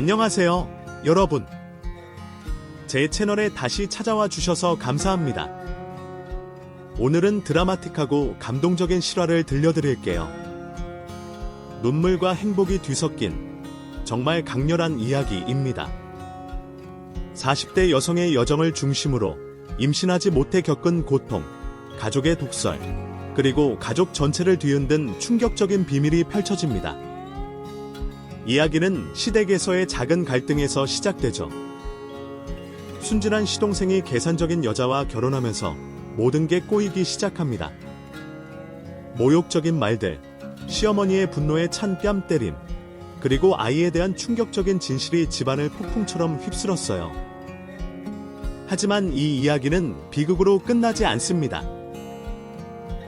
안녕하세요, 여러분. 제 채널에 다시 찾아와 주셔서 감사합니다. 오늘은 드라마틱하고 감동적인 실화를 들려드릴게요. 눈물과 행복이 뒤섞인 정말 강렬한 이야기입니다. 40대 여성의 여정을 중심으로 임신하지 못해 겪은 고통, 가족의 독설, 그리고 가족 전체를 뒤흔든 충격적인 비밀이 펼쳐집니다. 이야기는 시댁에서의 작은 갈등에서 시작되죠. 순진한 시동생이 계산적인 여자와 결혼하면서 모든 게 꼬이기 시작합니다. 모욕적인 말들, 시어머니의 분노에 찬 뺨 때림, 그리고 아이에 대한 충격적인 진실이 집안을 폭풍처럼 휩쓸었어요. 하지만 이 이야기는 비극으로 끝나지 않습니다.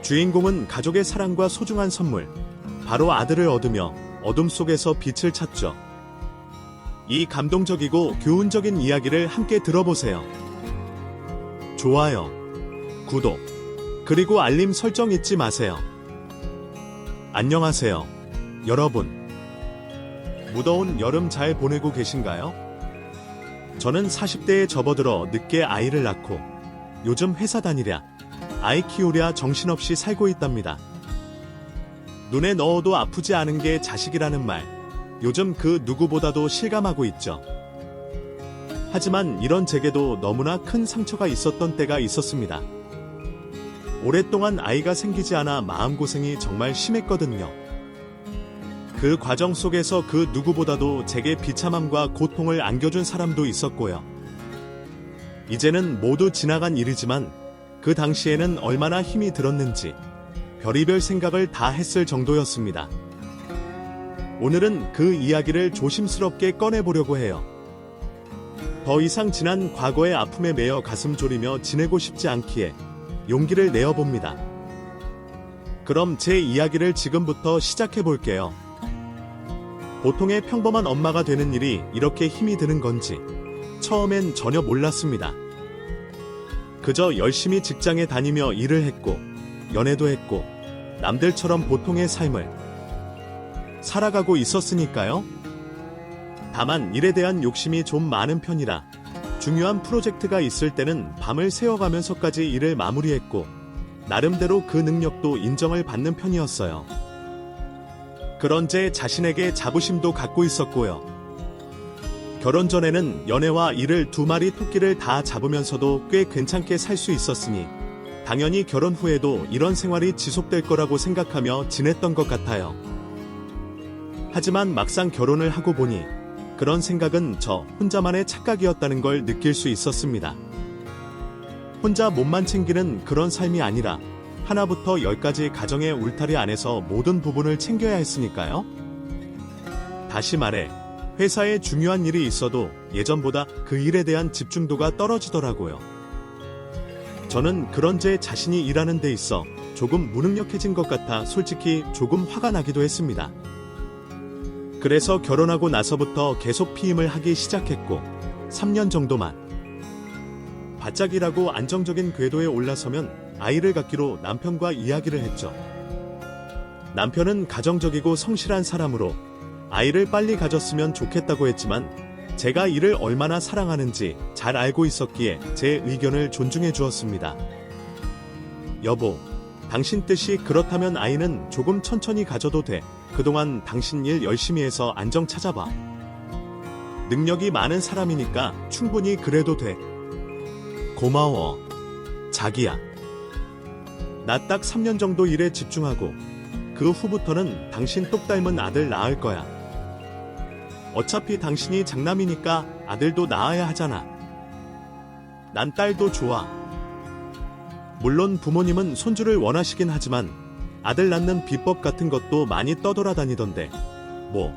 주인공은 가족의 사랑과 소중한 선물, 바로 아들을 얻으며 어둠 속에서 빛을 찾죠. 이 감동적이고 교훈적인 이야기를 함께 들어보세요. 좋아요, 구독, 그리고 알림 설정 잊지 마세요. 안녕하세요, 여러분. 무더운 여름 잘 보내고 계신가요? 저는 40대에 접어들어 늦게 아이를 낳고 요즘 회사 다니랴, 아이 키우랴 정신없이 살고 있답니다. 눈에 넣어도 아프지 않은 게 자식이라는 말, 요즘 그 누구보다도 실감하고 있죠. 하지만 이런 제게도 너무나 큰 상처가 있었던 때가 있었습니다. 오랫동안 아이가 생기지 않아 마음고생이 정말 심했거든요. 그 과정 속에서 그 누구보다도 제게 비참함과 고통을 안겨준 사람도 있었고요. 이제는 모두 지나간 일이지만 그 당시에는 얼마나 힘이 들었는지 별의별 생각을 다 했을 정도였습니다. 오늘은 그 이야기를 조심스럽게 꺼내보려고 해요. 더 이상 지난 과거의 아픔에 매여 가슴 졸이며 지내고 싶지 않기에 용기를 내어봅니다. 그럼 제 이야기를 지금부터 시작해볼게요. 보통의 평범한 엄마가 되는 일이 이렇게 힘이 드는 건지 처음엔 전혀 몰랐습니다. 그저 열심히 직장에 다니며 일을 했고 연애도 했고 남들처럼 보통의 삶을 살아가고 있었으니까요. 다만 일에 대한 욕심이 좀 많은 편이라 중요한 프로젝트가 있을 때는 밤을 새워가면서까지 일을 마무리했고 나름대로 그 능력도 인정을 받는 편이었어요. 그런 제 자신에게 자부심도 갖고 있었고요. 결혼 전에는 연애와 일을 두 마리 토끼를 다 잡으면서도 꽤 괜찮게 살 수 있었으니 당연히 결혼 후에도 이런 생활이 지속될 거라고 생각하며 지냈던 것 같아요. 하지만 막상 결혼을 하고 보니 그런 생각은 저 혼자만의 착각이었다는 걸 느낄 수 있었습니다. 혼자 몸만 챙기는 그런 삶이 아니라 하나부터 열까지 가정의 울타리 안에서 모든 부분을 챙겨야 했으니까요. 다시 말해 회사에 중요한 일이 있어도 예전보다 그 일에 대한 집중도가 떨어지더라고요. 저는 그런 제 자신이 일하는 데 있어 조금 무능력해진 것 같아 솔직히 조금 화가 나기도 했습니다. 그래서 결혼하고 나서부터 계속 피임을 하기 시작했고 3년 정도만 바짝 일하고 안정적인 궤도에 올라서면 아이를 갖기로 남편과 이야기를 했죠. 남편은 가정적이고 성실한 사람으로 아이를 빨리 가졌으면 좋겠다고 했지만 제가 이를 얼마나 사랑하는지 잘 알고 있었기에 제 의견을 존중해 주었습니다. 여보, 당신 뜻이 그렇다면 아이는 조금 천천히 가져도 돼. 그동안 당신 일 열심히 해서 안정 찾아봐. 능력이 많은 사람이니까 충분히 그래도 돼. 고마워, 자기야. 나 딱 3년 정도 일에 집중하고 그 후부터는 당신 똑 닮은 아들 낳을 거야. 어차피 당신이 장남이니까 아들도 낳아야 하잖아. 난 딸도 좋아. 물론 부모님은 손주를 원하시긴 하지만 아들 낳는 비법 같은 것도 많이 떠돌아다니던데 뭐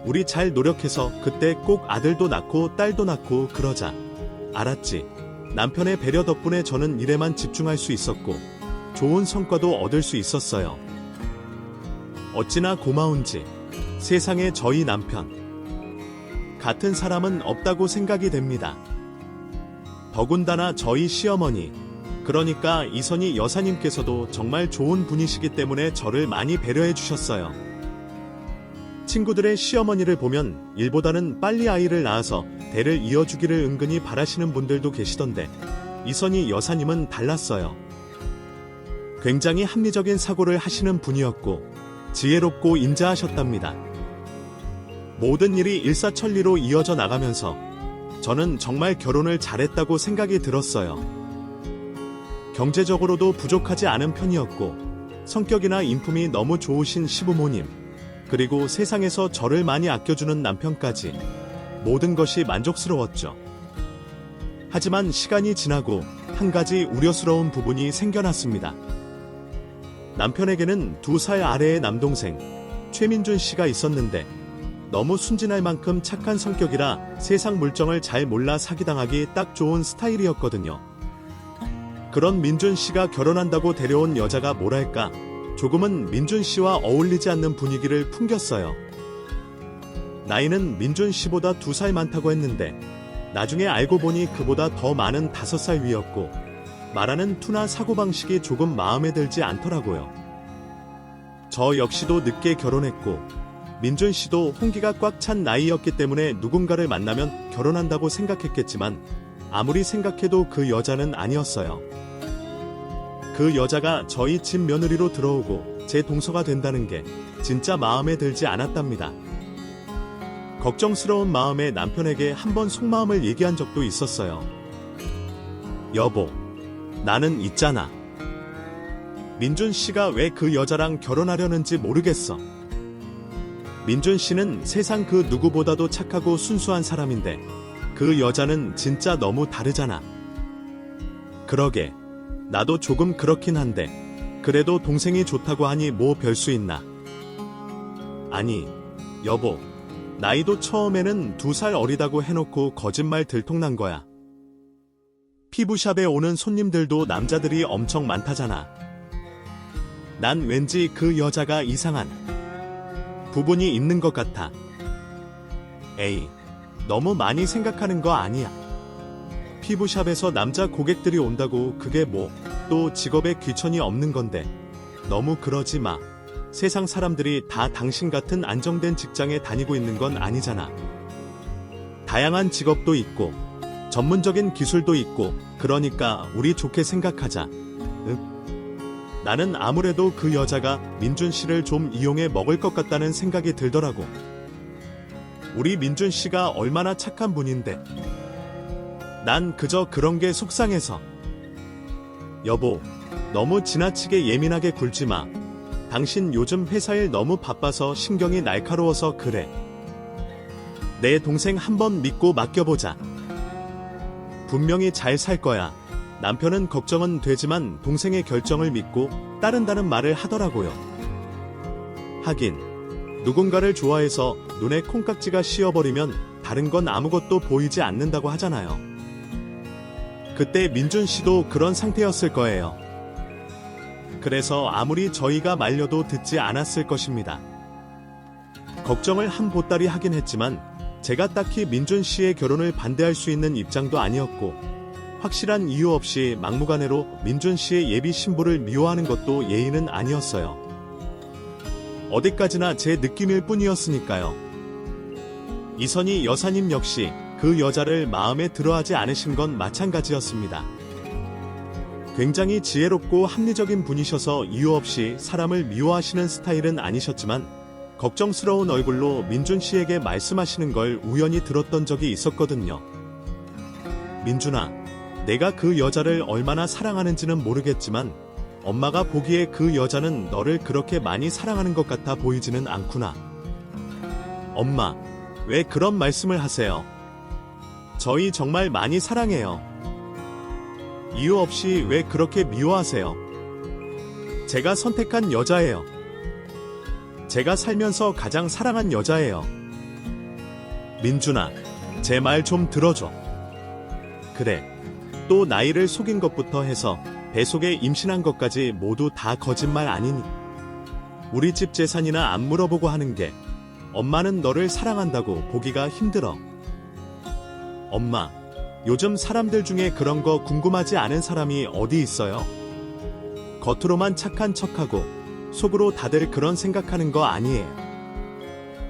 우리 잘 노력해서 그때 꼭 아들도 낳고 딸도 낳고 그러자. 알았지? 남편의 배려 덕분에 저는 일에만 집중할 수 있었고 좋은 성과도 얻을 수 있었어요. 어찌나 고마운지 세상에 저희 남편 같은 사람은 없다고 생각이 됩니다. 더군다나 저희 시어머니, 그러니까 이선희 여사님께서도 정말 좋은 분이시기 때문에 저를 많이 배려해 주셨어요. 친구들의 시어머니를 보면 일보다는 빨리 아이를 낳아서 대를 이어주기를 은근히 바라시는 분들도 계시던데 이선희 여사님은 달랐어요. 굉장히 합리적인 사고를 하시는 분이었고 지혜롭고 인자하셨답니다. 모든 일이 일사천리로 이어져 나가면서 저는 정말 결혼을 잘했다고 생각이 들었어요. 경제적으로도 부족하지 않은 편이었고 성격이나 인품이 너무 좋으신 시부모님, 그리고 세상에서 저를 많이 아껴주는 남편까지 모든 것이 만족스러웠죠. 하지만 시간이 지나고 한 가지 우려스러운 부분이 생겨났습니다. 남편에게는 2살 아래의 남동생 최민준 씨가 있었는데 너무 순진할 만큼 착한 성격이라 세상 물정을 잘 몰라 사기당하기 딱 좋은 스타일이었거든요. 그런 민준 씨가 결혼한다고 데려온 여자가 뭐랄까 조금은 민준 씨와 어울리지 않는 분위기를 풍겼어요. 나이는 민준 씨보다 2살 많다고 했는데 나중에 알고 보니 그보다 더 많은 5살 위였고 말하는 투나 사고방식이 조금 마음에 들지 않더라고요. 저 역시도 늦게 결혼했고 민준 씨도 홍기가 꽉 찬 나이였기 때문에 누군가를 만나면 결혼한다고 생각했겠지만 아무리 생각해도 그 여자는 아니었어요. 그 여자가 저희 집 며느리로 들어오고 제 동서가 된다는 게 진짜 마음에 들지 않았답니다. 걱정스러운 마음에 남편에게 한번 속마음을 얘기한 적도 있었어요. 여보, 나는 있잖아. 민준 씨가 왜 그 여자랑 결혼하려는지 모르겠어. 민준 씨는 세상 그 누구보다도 착하고 순수한 사람인데 그 여자는 진짜 너무 다르잖아. 그러게, 나도 조금 그렇긴 한데 그래도 동생이 좋다고 하니 뭐 별 수 있나. 아니, 여보, 나이도 처음에는 2살 어리다고 해놓고 거짓말 들통난 거야. 피부샵에 오는 손님들도 남자들이 엄청 많다잖아. 난 왠지 그 여자가 이상한 부분이 있는 것 같아. 에이, 너무 많이 생각하는 거 아니야. 피부샵에서 남자 고객들이 온다고 그게 뭐 또 직업에 귀천이 없는 건데 너무 그러지 마. 세상 사람들이 다 당신 같은 안정된 직장에 다니고 있는 건 아니잖아. 다양한 직업도 있고 전문적인 기술도 있고 그러니까 우리 좋게 생각하자. 응? 나는 아무래도 그 여자가 민준 씨를 좀 이용해 먹을 것 같다는 생각이 들더라고. 우리 민준 씨가 얼마나 착한 분인데. 난 그저 그런 게 속상해서. 여보, 너무 지나치게 예민하게 굴지 마. 당신 요즘 회사 일 너무 바빠서 신경이 날카로워서 그래. 내 동생 한번 믿고 맡겨보자. 분명히 잘 살 거야. 남편은 걱정은 되지만 동생의 결정을 믿고 따른다는 말을 하더라고요. 하긴 누군가를 좋아해서 눈에 콩깍지가 씌어버리면 다른 건 아무것도 보이지 않는다고 하잖아요. 그때 민준 씨도 그런 상태였을 거예요. 그래서 아무리 저희가 말려도 듣지 않았을 것입니다. 걱정을 한 보따리 하긴 했지만 제가 딱히 민준 씨의 결혼을 반대할 수 있는 입장도 아니었고 확실한 이유 없이 막무가내로 민준 씨의 예비 신부를 미워하는 것도 예의는 아니었어요. 어디까지나 제 느낌일 뿐이었으니까요. 이선희 여사님 역시 그 여자를 마음에 들어하지 않으신 건 마찬가지였습니다. 굉장히 지혜롭고 합리적인 분이셔서 이유 없이 사람을 미워하시는 스타일은 아니셨지만 걱정스러운 얼굴로 민준 씨에게 말씀하시는 걸 우연히 들었던 적이 있었거든요. 민준아, 내가 그 여자를 얼마나 사랑하는지는 모르겠지만 엄마가 보기에 그 여자는 너를 그렇게 많이 사랑하는 것 같아 보이지는 않구나. 엄마, 왜 그런 말씀을 하세요? 저희 정말 많이 사랑해요. 이유 없이 왜 그렇게 미워하세요? 제가 선택한 여자예요. 제가 살면서 가장 사랑한 여자예요. 민준아, 제 말 좀 들어줘. 그래, 또 나이를 속인 것부터 해서 뱃속에 임신한 것까지 모두 다 거짓말 아니니. 우리 집 재산이나 안 물어보고 하는 게 엄마는 너를 사랑한다고 보기가 힘들어. 엄마, 요즘 사람들 중에 그런 거 궁금하지 않은 사람이 어디 있어요? 겉으로만 착한 척하고 속으로 다들 그런 생각하는 거 아니에요.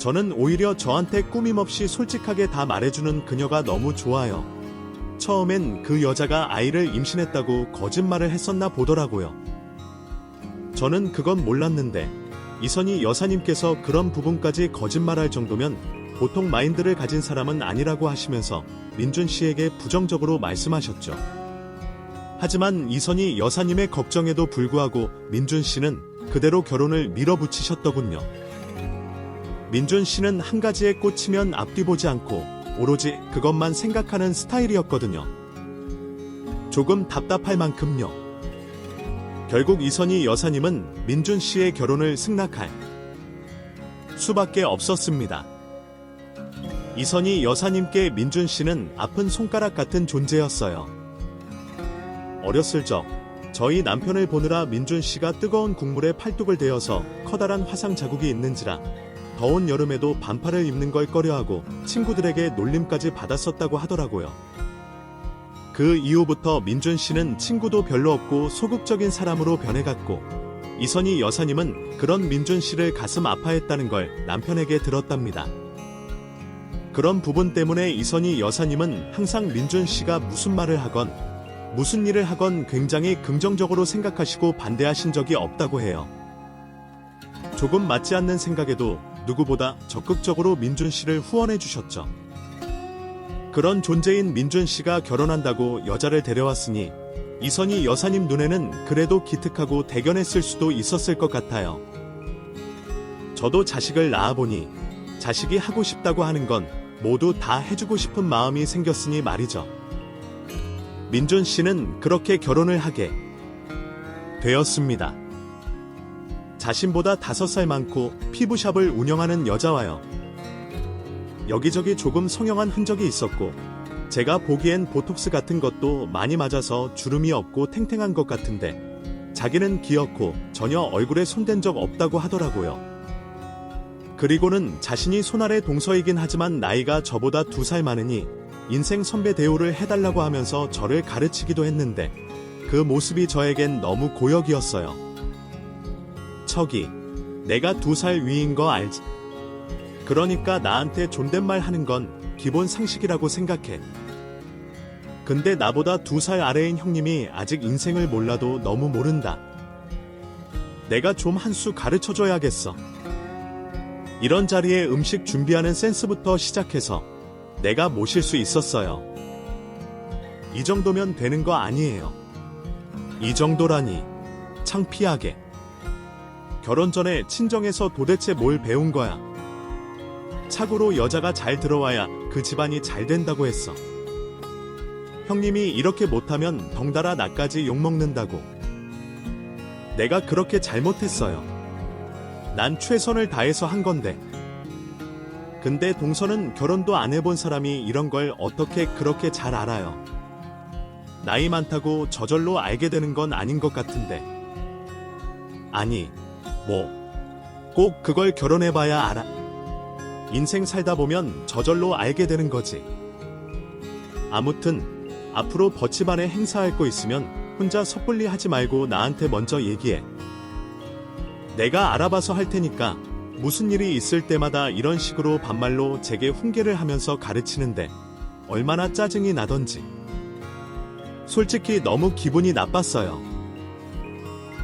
저는 오히려 저한테 꾸밈없이 솔직하게 다 말해주는 그녀가 너무 좋아요. 처음엔 그 여자가 아이를 임신했다고 거짓말을 했었나 보더라고요. 저는 그건 몰랐는데 이선희 여사님께서 그런 부분까지 거짓말할 정도면 보통 마인드를 가진 사람은 아니라고 하시면서 민준 씨에게 부정적으로 말씀하셨죠. 하지만 이선희 여사님의 걱정에도 불구하고 민준 씨는 그대로 결혼을 밀어붙이셨더군요. 민준 씨는 한 가지에 꽂히면 앞뒤 보지 않고 오로지 그것만 생각하는 스타일이었거든요. 조금 답답할 만큼요. 결국 이선희 여사님은 민준 씨의 결혼을 승낙할 수밖에 없었습니다. 이선희 여사님께 민준 씨는 아픈 손가락 같은 존재였어요. 어렸을 적 저희 남편을 보느라 민준 씨가 뜨거운 국물에 팔뚝을 대어서 커다란 화상 자국이 있는지라 더운 여름에도 반팔을 입는 걸 꺼려하고 친구들에게 놀림까지 받았었다고 하더라고요. 그 이후부터 민준 씨는 친구도 별로 없고 소극적인 사람으로 변해갔고 이선희 여사님은 그런 민준 씨를 가슴 아파했다는 걸 남편에게 들었답니다. 그런 부분 때문에 이선희 여사님은 항상 민준 씨가 무슨 말을 하건 무슨 일을 하건 굉장히 긍정적으로 생각하시고 반대하신 적이 없다고 해요. 조금 맞지 않는 생각에도 누구보다 적극적으로 민준 씨를 후원해 주셨죠. 그런 존재인 민준 씨가 결혼한다고 여자를 데려왔으니 이선희 여사님 눈에는 그래도 기특하고 대견했을 수도 있었을 것 같아요. 저도 자식을 낳아보니 자식이 하고 싶다고 하는 건 모두 다 해주고 싶은 마음이 생겼으니 말이죠. 민준 씨는 그렇게 결혼을 하게 되었습니다. 자신보다 5살 많고 피부샵을 운영하는 여자와요. 여기저기 조금 성형한 흔적이 있었고 제가 보기엔 보톡스 같은 것도 많이 맞아서 주름이 없고 탱탱한 것 같은데 자기는 귀엽고 전혀 얼굴에 손댄 적 없다고 하더라고요. 그리고는 자신이 손아래 동서이긴 하지만 나이가 저보다 2살 많으니 인생 선배 대우를 해달라고 하면서 저를 가르치기도 했는데 그 모습이 저에겐 너무 고역이었어요. 척이 내가 2살 위인 거 알지? 그러니까 나한테 존댓말 하는 건 기본 상식이라고 생각해. 근데 나보다 2살 아래인 형님이 아직 인생을 몰라도 너무 모른다. 내가 좀 한 수 가르쳐줘야겠어. 이런 자리에 음식 준비하는 센스부터 시작해서 내가 모실 수 있었어요. 이 정도면 되는 거 아니에요. 이 정도라니 창피하게. 결혼 전에 친정에서 도대체 뭘 배운 거야. 착오로 여자가 잘 들어와야 그 집안이 잘 된다고 했어. 형님이 이렇게 못하면 덩달아 나까지 욕먹는다고. 내가 그렇게 잘못했어요. 난 최선을 다해서 한 건데. 근데 동서는 결혼도 안 해본 사람이 이런 걸 어떻게 그렇게 잘 알아요. 나이 많다고 저절로 알게 되는 건 아닌 것 같은데. 아니, 꼭 그걸 결혼해봐야 알아. 인생 살다 보면 저절로 알게 되는 거지. 아무튼 앞으로 버치반에 행사할 거 있으면 혼자 섣불리 하지 말고 나한테 먼저 얘기해. 내가 알아봐서 할 테니까 무슨 일이 있을 때마다 이런 식으로 반말로 제게 훈계를 하면서 가르치는데 얼마나 짜증이 나던지. 솔직히 너무 기분이 나빴어요.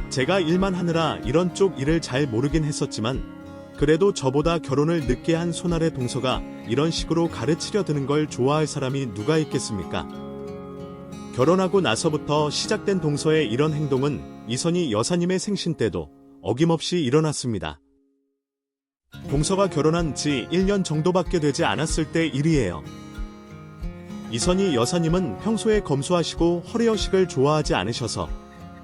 제가 일만 하느라 이런 쪽 일을 잘 모르긴 했었지만 그래도 저보다 결혼을 늦게 한 손아래 동서가 이런 식으로 가르치려 드는 걸 좋아할 사람이 누가 있겠습니까? 결혼하고 나서부터 시작된 동서의 이런 행동은 이선희 여사님의 생신 때도 어김없이 일어났습니다. 동서가 결혼한 지 1년 정도밖에 되지 않았을 때 일이에요. 이선희 여사님은 평소에 검소하시고 허례허식을 좋아하지 않으셔서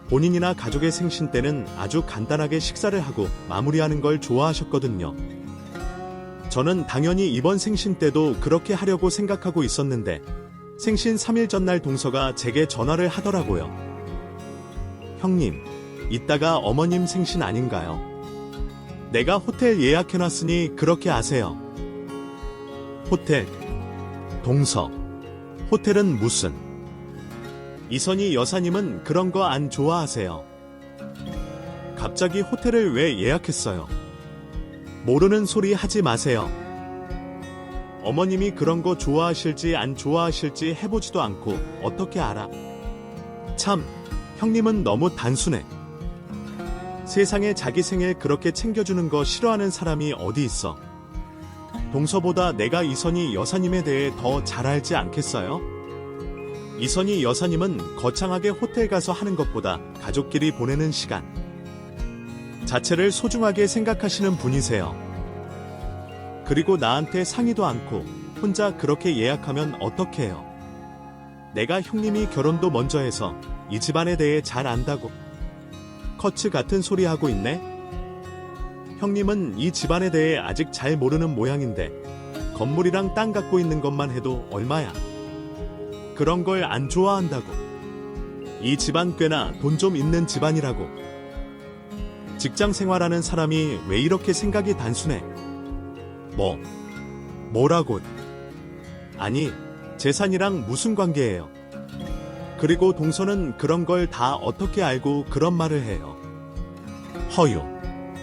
본인이나 가족의 생신 때는 아주 간단하게 식사를 하고 마무리하는 걸 좋아하셨거든요. 저는 당연히 이번 생신 때도 그렇게 하려고 생각하고 있었는데 생신 3일 전날 동서가 제게 전화를 하더라고요. 형님, 이따가 어머님 생신 아닌가요? 내가 호텔 예약해놨으니 그렇게 아세요. 호텔, 동서, 호텔은 무슨? 이선희 여사님은 그런 거 안 좋아하세요. 갑자기 호텔을 왜 예약했어요? 모르는 소리 하지 마세요. 어머님이 그런 거 좋아하실지 안 좋아하실지 해보지도 않고 어떻게 알아? 참, 형님은 너무 단순해. 세상에 자기 생일 그렇게 챙겨주는 거 싫어하는 사람이 어디 있어? 동서보다 내가 이선희 여사님에 대해 더 잘 알지 않겠어요? 이선희 여사님은 거창하게 호텔 가서 하는 것보다 가족끼리 보내는 시간 자체를 소중하게 생각하시는 분이세요. 그리고 나한테 상의도 않고 혼자 그렇게 예약하면 어떡 해요? 내가 형님이 결혼도 먼저 해서 이 집안에 대해 잘 안다고 커츠 같은 소리 하고 있네? 형님은 이 집안에 대해 아직 잘 모르는 모양인데 건물이랑 땅 갖고 있는 것만 해도 얼마야? 그런 걸 안 좋아한다고. 이 집안 꽤나 돈 좀 있는 집안이라고. 직장 생활하는 사람이 왜 이렇게 생각이 단순해? 뭐라고? 아니, 재산이랑 무슨 관계예요? 그리고 동서는 그런 걸 다 어떻게 알고 그런 말을 해요? 허유,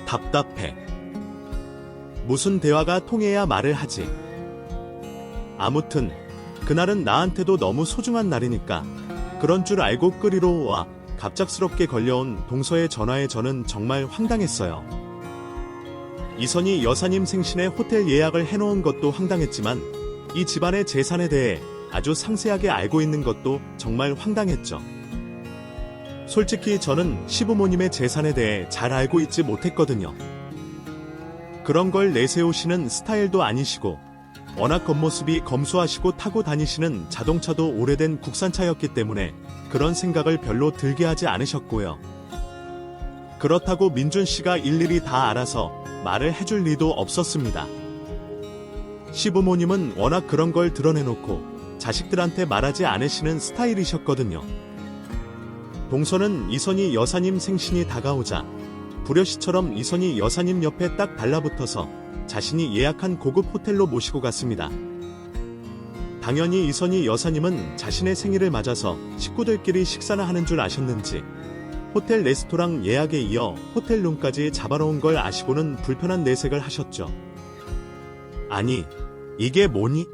답답해. 무슨 대화가 통해야 말을 하지? 아무튼 그날은 나한테도 너무 소중한 날이니까 그런 줄 알고 끄리러 와 갑작스럽게 걸려온 동서의 전화에 저는 정말 황당했어요. 이선희 여사님 생신에 호텔 예약을 해놓은 것도 황당했지만 이 집안의 재산에 대해 아주 상세하게 알고 있는 것도 정말 황당했죠. 솔직히 저는 시부모님의 재산에 대해 잘 알고 있지 못했거든요. 그런 걸 내세우시는 스타일도 아니시고 워낙 겉모습이 검소하시고 타고 다니시는 자동차도 오래된 국산차였기 때문에 그런 생각을 별로 들게 하지 않으셨고요. 그렇다고 민준 씨가 일일이 다 알아서 말을 해줄 리도 없었습니다. 시부모님은 워낙 그런 걸 드러내놓고 자식들한테 말하지 않으시는 스타일이셨거든요. 동서는 이선희 여사님 생신이 다가오자 불효시처럼 이선희 여사님 옆에 딱 달라붙어서 자신이 예약한 고급 호텔로 모시고 갔습니다. 당연히 이선희 여사님은 자신의 생일을 맞아서 식구들끼리 식사나 하는 줄 아셨는지 호텔 레스토랑 예약에 이어 호텔룸까지 잡아놓은 걸 아시고는 불편한 내색을 하셨죠. 아니, 이게 뭐니?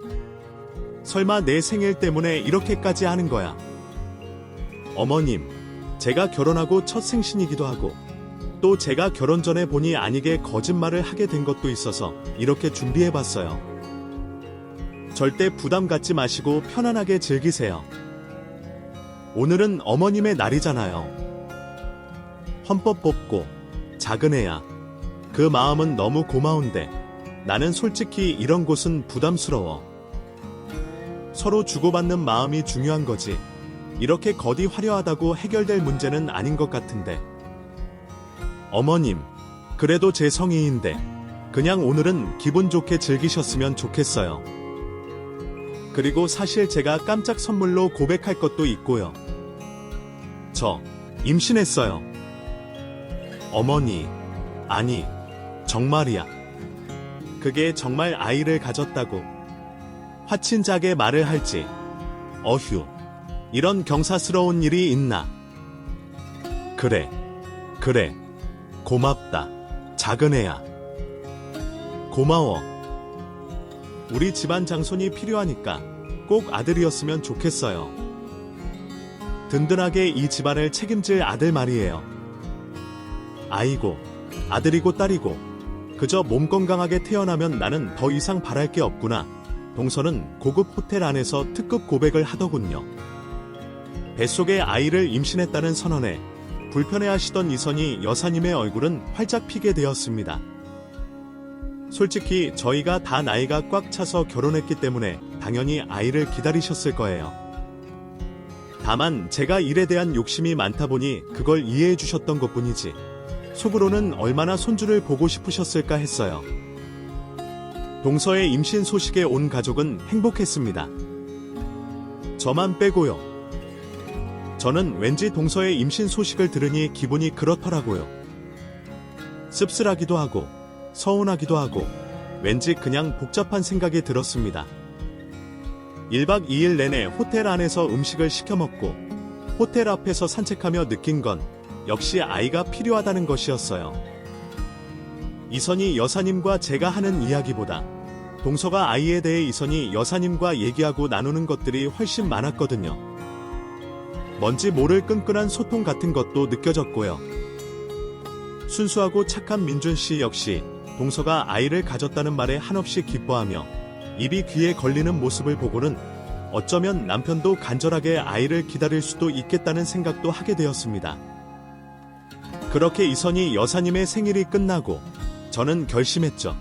설마 내 생일 때문에 이렇게까지 하는 거야? 어머님, 제가 결혼하고 첫 생신이기도 하고 또 제가 결혼 전에 본의 아니게 거짓말을 하게 된 것도 있어서 이렇게 준비해봤어요. 절대 부담 갖지 마시고 편안하게 즐기세요. 오늘은 어머님의 날이잖아요. 헌법 뽑고 작은 애야. 그 마음은 너무 고마운데 나는 솔직히 이런 곳은 부담스러워. 서로 주고받는 마음이 중요한 거지. 이렇게 거디 화려하다고 해결될 문제는 아닌 것 같은데. 어머님, 그래도 제 성의인데 그냥 오늘은 기분 좋게 즐기셨으면 좋겠어요. 그리고 사실 제가 깜짝 선물로 고백할 것도 있고요. 저 임신했어요. 어머니, 아니, 정말이야. 그게 정말 아이를 가졌다고. 화친작에 말을 할지. 어휴, 이런 경사스러운 일이 있나. 그래. 고맙다. 작은 애야. 고마워. 우리 집안 장손이 필요하니까 꼭 아들이었으면 좋겠어요. 든든하게 이 집안을 책임질 아들 말이에요. 아이고, 아들이고 딸이고 그저 몸 건강하게 태어나면 나는 더 이상 바랄 게 없구나. 동서는 고급 호텔 안에서 특급 고백을 하더군요. 뱃속에 아이를 임신했다는 선언에 불편해하시던 이선희 여사님의 얼굴은 활짝 피게 되었습니다. 솔직히 저희가 다 나이가 꽉 차서 결혼했기 때문에 당연히 아이를 기다리셨을 거예요. 다만 제가 일에 대한 욕심이 많다 보니 그걸 이해해 주셨던 것뿐이지 속으로는 얼마나 손주를 보고 싶으셨을까 했어요. 동서의 임신 소식에 온 가족은 행복했습니다. 저만 빼고요. 저는 왠지 동서의 임신 소식을 들으니 기분이 그렇더라고요. 씁쓸하기도 하고 서운하기도 하고 왠지 그냥 복잡한 생각이 들었습니다. 1박 2일 내내 호텔 안에서 음식을 시켜 먹고 호텔 앞에서 산책하며 느낀 건 역시 아이가 필요하다는 것이었어요. 이선희 여사님과 제가 하는 이야기보다 동서가 아이에 대해 이선희 여사님과 얘기하고 나누는 것들이 훨씬 많았거든요. 뭔지 모를 끈끈한 소통 같은 것도 느껴졌고요. 순수하고 착한 민준 씨 역시 동서가 아이를 가졌다는 말에 한없이 기뻐하며 입이 귀에 걸리는 모습을 보고는 어쩌면 남편도 간절하게 아이를 기다릴 수도 있겠다는 생각도 하게 되었습니다. 그렇게 이선희 여사님의 생일이 끝나고 저는 결심했죠.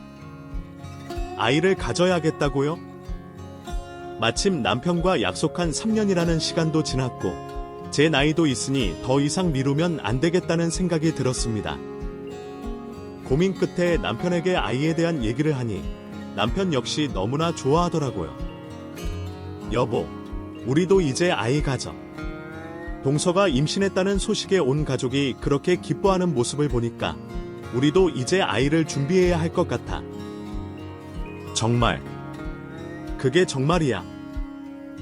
아이를 가져야겠다고요? 마침 남편과 약속한 3년이라는 시간도 지났고 제 나이도 있으니 더 이상 미루면 안 되겠다는 생각이 들었습니다. 고민 끝에 남편에게 아이에 대한 얘기를 하니 남편 역시 너무나 좋아하더라고요. 여보, 우리도 이제 아이 가져. 동서가 임신했다는 소식에 온 가족이 그렇게 기뻐하는 모습을 보니까 우리도 이제 아이를 준비해야 할 것 같아. 정말. 그게 정말이야.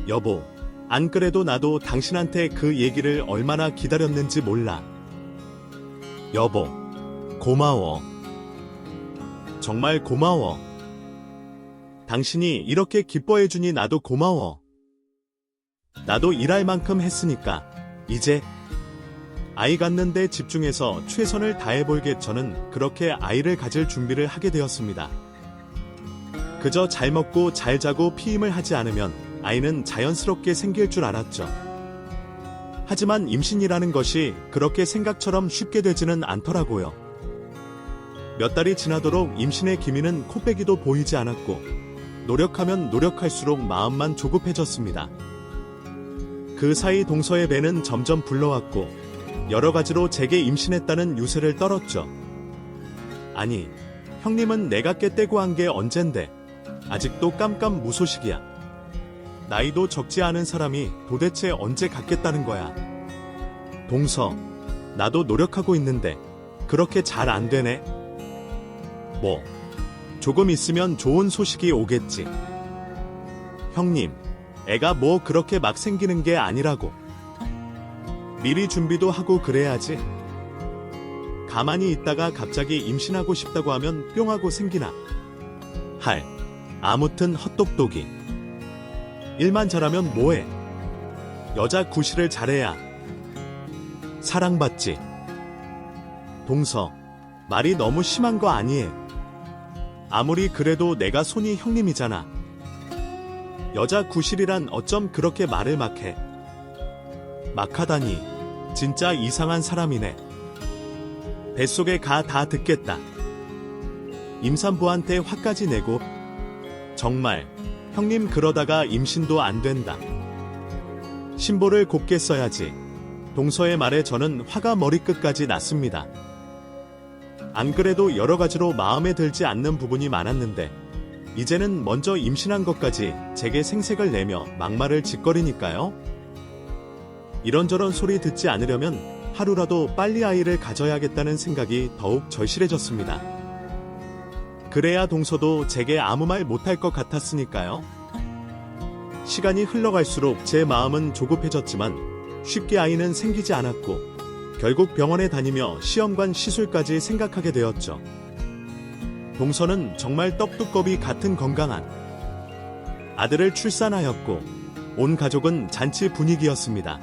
여보, 안 그래도 나도 당신한테 그 얘기를 얼마나 기다렸는지 몰라. 여보, 고마워. 정말 고마워. 당신이 이렇게 기뻐해주니 나도 고마워. 나도 일할 만큼 했으니까 이제 아이 갖는데 집중해서 최선을 다해볼게. 저는 그렇게 아이를 가질 준비를 하게 되었습니다. 그저 잘 먹고 잘 자고 피임을 하지 않으면 아이는 자연스럽게 생길 줄 알았죠. 하지만 임신이라는 것이 그렇게 생각처럼 쉽게 되지는 않더라고요. 몇 달이 지나도록 임신의 기미는 코빼기도 보이지 않았고 노력하면 노력할수록 마음만 조급해졌습니다. 그 사이 동서의 배는 점점 불러왔고 여러 가지로 제게 임신했다는 유세를 떨었죠. 아니, 형님은 내가 깨떼고 한 게 언젠데 아직도 깜깜무소식이야. 나이도 적지 않은 사람이 도대체 언제 갖겠다는 거야. 동서, 나도 노력하고 있는데 그렇게 잘 안 되네. 뭐, 조금 있으면 좋은 소식이 오겠지. 형님, 애가 뭐 그렇게 막 생기는 게 아니라고. 미리 준비도 하고 그래야지. 가만히 있다가 갑자기 임신하고 싶다고 하면 뿅 하고 생기나. 아무튼 헛똑똑이. 일만 잘하면 뭐해. 여자 구실을 잘해야 사랑받지. 동서, 말이 너무 심한 거 아니에. 아무리 그래도 내가 손이 형님이잖아. 여자 구실이란 어쩜 그렇게 말을 막 해. 막하다니 진짜 이상한 사람이네. 뱃속에 가 다 듣겠다. 임산부한테 화까지 내고. 정말 형님 그러다가 임신도 안 된다. 신보를 곱게 써야지. 동서의 말에 저는 화가 머리끝까지 났습니다. 안 그래도 여러 가지로 마음에 들지 않는 부분이 많았는데 이제는 먼저 임신한 것까지 제게 생색을 내며 막말을 짓거리니까요. 이런저런 소리 듣지 않으려면 하루라도 빨리 아이를 가져야겠다는 생각이 더욱 절실해졌습니다. 그래야 동서도 제게 아무 말 못할 것 같았으니까요. 시간이 흘러갈수록 제 마음은 조급해졌지만 쉽게 아이는 생기지 않았고 결국 병원에 다니며 시험관 시술까지 생각하게 되었죠. 동서는 정말 떡두꺼비 같은 건강한 아들을 출산하였고 온 가족은 잔치 분위기였습니다.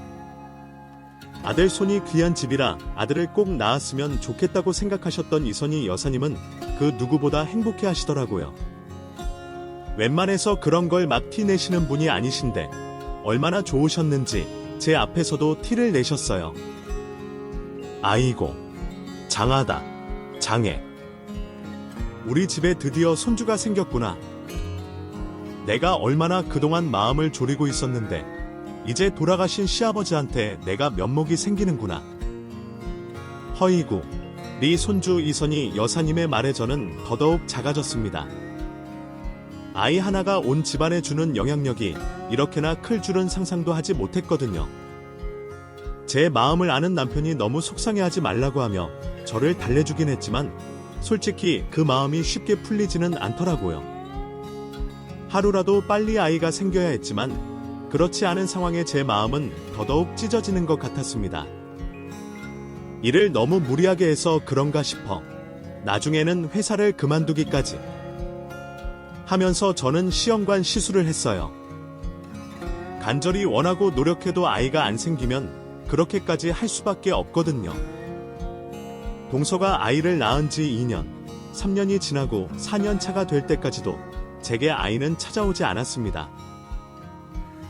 아들 손이 귀한 집이라 아들을 꼭 낳았으면 좋겠다고 생각하셨던 이선희 여사님은 그 누구보다 행복해 하시더라고요. 웬만해서 그런 걸 막 티내시는 분이 아니신데 얼마나 좋으셨는지 제 앞에서도 티를 내셨어요. 아이고, 장하다, 장해. 우리 집에 드디어 손주가 생겼구나. 내가 얼마나 그동안 마음을 졸이고 있었는데 이제 돌아가신 시아버지한테 내가 면목이 생기는구나. 허이구, 네 손주 이선희 여사님의 말에 저는 더더욱 작아졌습니다. 아이 하나가 온 집안에 주는 영향력이 이렇게나 클 줄은 상상도 하지 못했거든요. 제 마음을 아는 남편이 너무 속상해하지 말라고 하며 저를 달래주긴 했지만 솔직히 그 마음이 쉽게 풀리지는 않더라고요. 하루라도 빨리 아이가 생겨야 했지만 그렇지 않은 상황에 제 마음은 더더욱 찢어지는 것 같았습니다. 일을 너무 무리하게 해서 그런가 싶어 나중에는 회사를 그만두기까지 하면서 저는 시험관 시술을 했어요. 간절히 원하고 노력해도 아이가 안 생기면 그렇게까지 할 수밖에 없거든요. 동서가 아이를 낳은 지 2년, 3년이 지나고 4년 차가 될 때까지도 제게 아이는 찾아오지 않았습니다.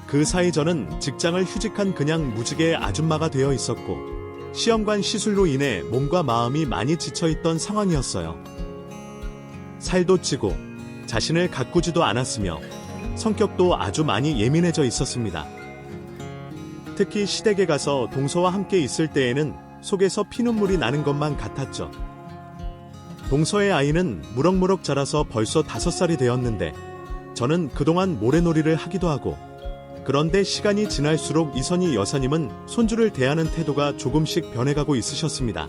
그 사이 저는 직장을 휴직한 그냥 무직의 아줌마가 되어 있었고 시험관 시술로 인해 몸과 마음이 많이 지쳐있던 상황이었어요. 살도 찌고 자신을 가꾸지도 않았으며 성격도 아주 많이 예민해져 있었습니다. 특히 시댁에 가서 동서와 함께 있을 때에는 속에서 피눈물이 나는 것만 같았죠. 동서의 아이는 무럭무럭 자라서 벌써 5살이 되었는데 저는 그동안 모래놀이를 하기도 하고 그런데 시간이 지날수록 이선희 여사님은 손주를 대하는 태도가 조금씩 변해가고 있으셨습니다.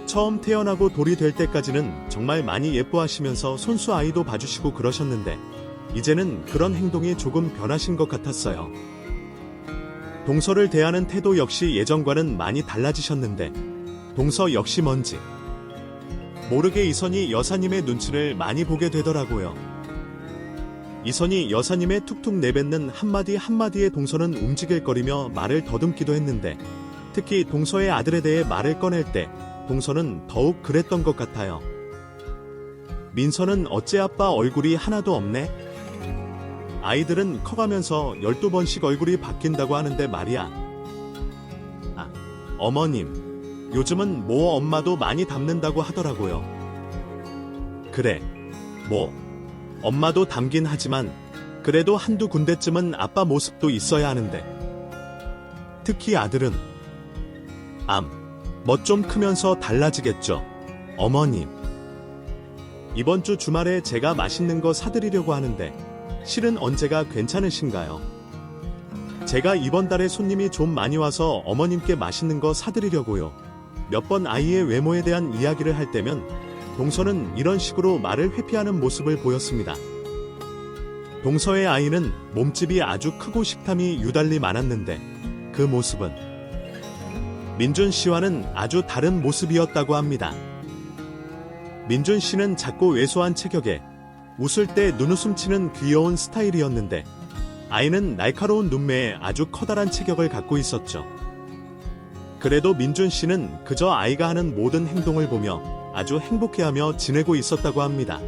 처음 태어나고 돌이 될 때까지는 정말 많이 예뻐하시면서 손수 아이도 봐주시고 그러셨는데 이제는 그런 행동이 조금 변하신 것 같았어요. 동서를 대하는 태도 역시 예전과는 많이 달라지셨는데 동서 역시 뭔지 모르게 이선희 여사님의 눈치를 많이 보게 되더라고요. 이선희 여사님의 툭툭 내뱉는 한마디 한마디에 동서는 움직일거리며 말을 더듬기도 했는데 특히 동서의 아들에 대해 말을 꺼낼 때 동서는 더욱 그랬던 것 같아요. 민서는 어째 아빠 얼굴이 하나도 없네? 아이들은 커가면서 12번씩 얼굴이 바뀐다고 하는데 말이야. 아, 어머님, 요즘은 뭐 엄마도 많이 닮는다고 하더라고요. 그래, 뭐 엄마도 닮긴 하지만 그래도 한두 군데쯤은 아빠 모습도 있어야 하는데 특히 아들은 멋 좀 크면서 달라지겠죠. 어머님. 이번 주 주말에 제가 맛있는 거 사드리려고 하는데 실은 언제가 괜찮으신가요? 제가 이번 달에 손님이 좀 많이 와서 어머님께 맛있는 거 사드리려고요. 몇 번 아이의 외모에 대한 이야기를 할 때면 동서는 이런 식으로 말을 회피하는 모습을 보였습니다. 동서의 아이는 몸집이 아주 크고 식탐이 유달리 많았는데 그 모습은 민준 씨와는 아주 다른 모습이었다고 합니다. 민준 씨는 작고 왜소한 체격에 웃을 때 눈웃음 치는 귀여운 스타일이었는데 아이는 날카로운 눈매에 아주 커다란 체격을 갖고 있었죠. 그래도 민준 씨는 그저 아이가 하는 모든 행동을 보며 아주 행복해하며 지내고 있었다고 합니다.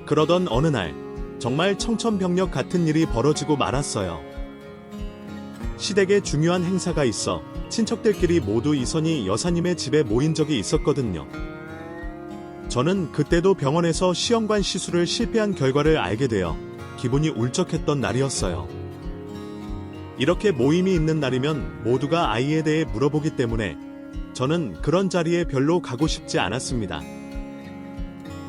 그러던 어느 날 정말 청천벽력 같은 일이 벌어지고 말았어요. 시댁에 중요한 행사가 있어 친척들끼리 모두 이선희 여사님의 집에 모인 적이 있었거든요. 저는 그때도 병원에서 시험관 시술을 실패한 결과를 알게 되어 기분이 울적했던 날이었어요. 이렇게 모임이 있는 날이면 모두가 아이에 대해 물어보기 때문에 저는 그런 자리에 별로 가고 싶지 않았습니다.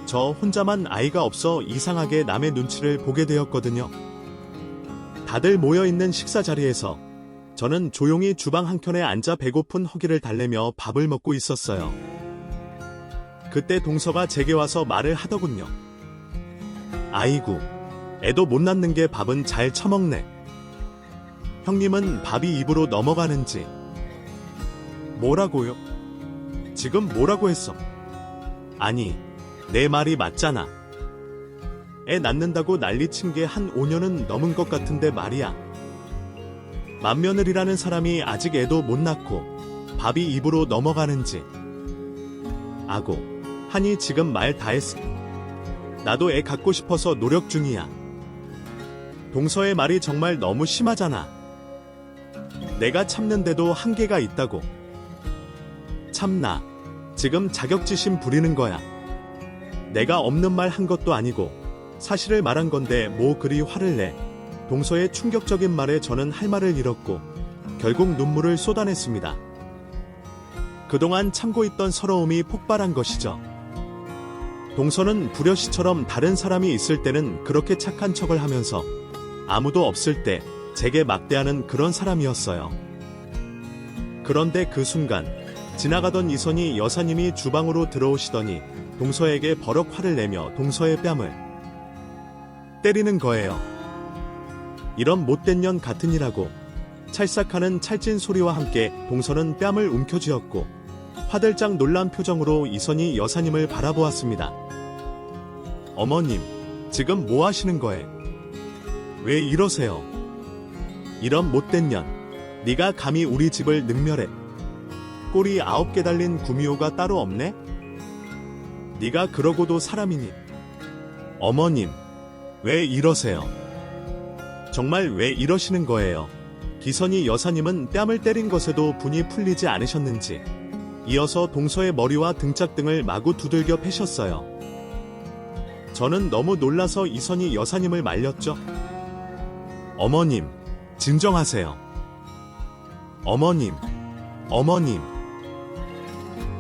저 혼자만 아이가 없어 이상하게 남의 눈치를 보게 되었거든요. 다들 모여있는 식사 자리에서 저는 조용히 주방 한켠에 앉아 배고픈 허기를 달래며 밥을 먹고 있었어요. 그때 동서가 제게 와서 말을 하더군요. 아이고, 애도 못 낳는 게 밥은 잘 처먹네. 형님은 밥이 입으로 넘어가는지. 뭐라고요? 지금 뭐라고 했어? 아니, 내 말이 맞잖아. 애 낳는다고 난리친 게 한 5년은 넘은 것 같은데 말이야. 맏며느리라는 사람이 아직 애도 못 낳고 밥이 입으로 넘어가는지. 아고, 하니 지금 말 다 했어. 나도 애 갖고 싶어서 노력 중이야. 동서의 말이 정말 너무 심하잖아. 내가 참는데도 한계가 있다고. 참나. 지금 자격지심 부리는 거야. 내가 없는 말 한 것도 아니고 사실을 말한 건데 뭐 그리 화를 내. 동서의 충격적인 말에 저는 할 말을 잃었고 결국 눈물을 쏟아냈습니다. 그동안 참고 있던 서러움이 폭발한 것이죠. 동서는 불효씨처럼 다른 사람이 있을 때는 그렇게 착한 척을 하면서 아무도 없을 때 제게 막대하는 그런 사람이었어요. 그런데 그 순간 지나가던 이선희 여사님이 주방으로 들어오시더니 동서에게 버럭 화를 내며 동서의 뺨을 때리는 거예요. 이런 못된 년 같으니라고 찰싹하는 찰진 소리와 함께 동서는 뺨을 움켜쥐었고 화들짝 놀란 표정으로 이선희 여사님을 바라보았습니다. 어머님, 지금 뭐 하시는 거에? 왜 이러세요? 이런 못된 년, 네가 감히 우리 집을 능멸해? 꼬리 9개 달린 구미호가 따로 없네? 네가 그러고도 사람이니? 어머님, 왜 이러세요? 정말 왜 이러시는 거예요? 기선희 여사님은 뺨을 때린 것에도 분이 풀리지 않으셨는지 이어서 동서의 머리와 등짝 등을 마구 두들겨 패셨어요. 저는 너무 놀라서 이선희 여사님을 말렸죠. 어머님, 진정하세요. 어머님, 어머님.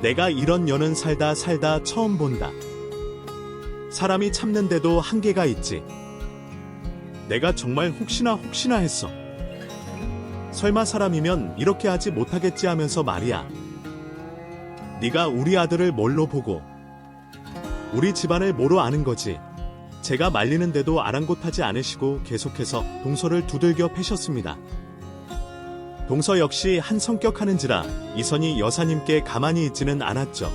내가 이런 년은 살다 처음 본다. 사람이 참는데도 한계가 있지. 내가 정말 혹시나 했어. 설마 사람이면 이렇게 하지 못하겠지 하면서 말이야. 네가 우리 아들을 뭘로 보고 우리 집안을 뭐로 아는 거지. 제가 말리는데도 아랑곳하지 않으시고 계속해서 동서를 두들겨 패셨습니다. 동서 역시 한 성격 하는지라 이선희 여사님께 가만히 있지는 않았죠.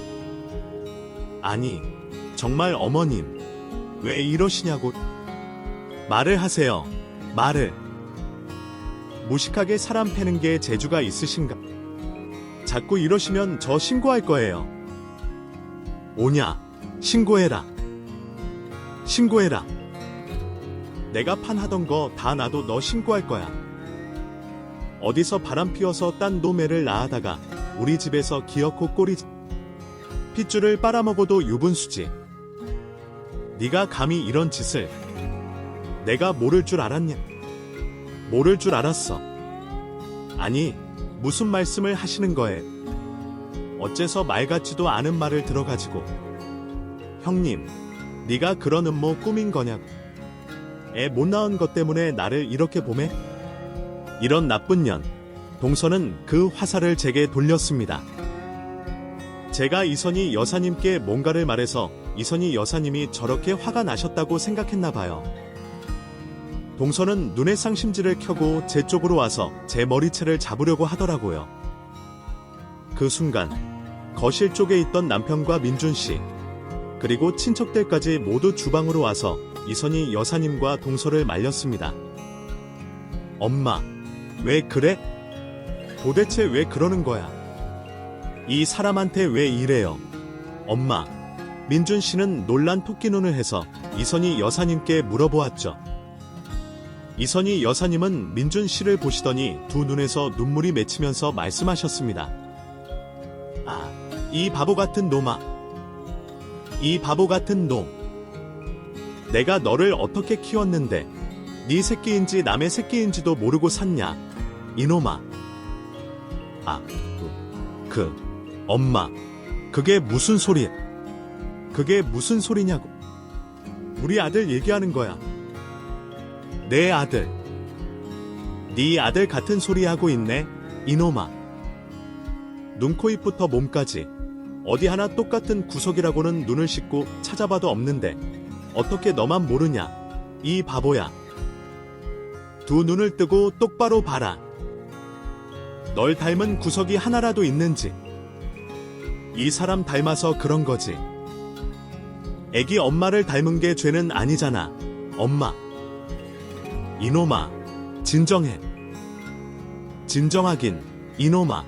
아니, 정말 어머님, 왜 이러시냐고. 말을 하세요. 말을. 무식하게 사람 패는 게 재주가 있으신가? 자꾸 이러시면 저 신고할 거예요. 오냐, 신고해라. 신고해라. 내가 판하던 거 다 놔도 너 신고할 거야. 어디서 바람 피워서 딴 놈애를 낳아다가 우리 집에서 기어코 꼬리 핏줄을 빨아먹어도 유분수지. 네가 감히 이런 짓을. 내가 모를 줄 알았냐? 모를 줄 알았어. 아니, 무슨 말씀을 하시는 거에? 어째서 말 같지도 않은 말을 들어가지고. 형님, 네가 그런 음모 꾸민 거냐고. 애 못 낳은 것 때문에 나를 이렇게 보매? 이런 나쁜 년. 동서는 그 화살을 제게 돌렸습니다. 제가 이선희 여사님께 뭔가를 말해서 이선희 여사님이 저렇게 화가 나셨다고 생각했나 봐요. 동서는 눈에 쌍심지를 켜고 제 쪽으로 와서 제 머리채를 잡으려고 하더라고요. 그 순간 거실 쪽에 있던 남편과 민준씨 그리고 친척들까지 모두 주방으로 와서 이선희 여사님과 동서를 말렸습니다. 엄마, 왜 그래? 도대체 왜 그러는 거야? 이 사람한테 왜 이래요? 엄마, 민준씨는 놀란 토끼눈을 해서 이선희 여사님께 물어보았죠. 이선희 여사님은 민준씨를 보시더니 두 눈에서 눈물이 맺히면서 말씀하셨습니다. 아, 이 바보 같은 놈아. 이 바보 같은 놈. 내가 너를 어떻게 키웠는데 네 새끼인지 남의 새끼인지도 모르고 샀냐. 이놈아. 아, 엄마. 그게 무슨 소리야? 그게 무슨 소리냐고. 우리 아들 얘기하는 거야. 내 아들. 네 아들 같은 소리 하고 있네, 이놈아. 눈, 코, 입부터 몸까지 어디 하나 똑같은 구석이라고는 눈을 씻고 찾아봐도 없는데 어떻게 너만 모르냐, 이 바보야. 두 눈을 뜨고 똑바로 봐라. 널 닮은 구석이 하나라도 있는지. 이 사람 닮아서 그런 거지. 애기 엄마를 닮은 게 죄는 아니잖아, 엄마. 이놈아, 진정해. 진정하긴, 이놈아.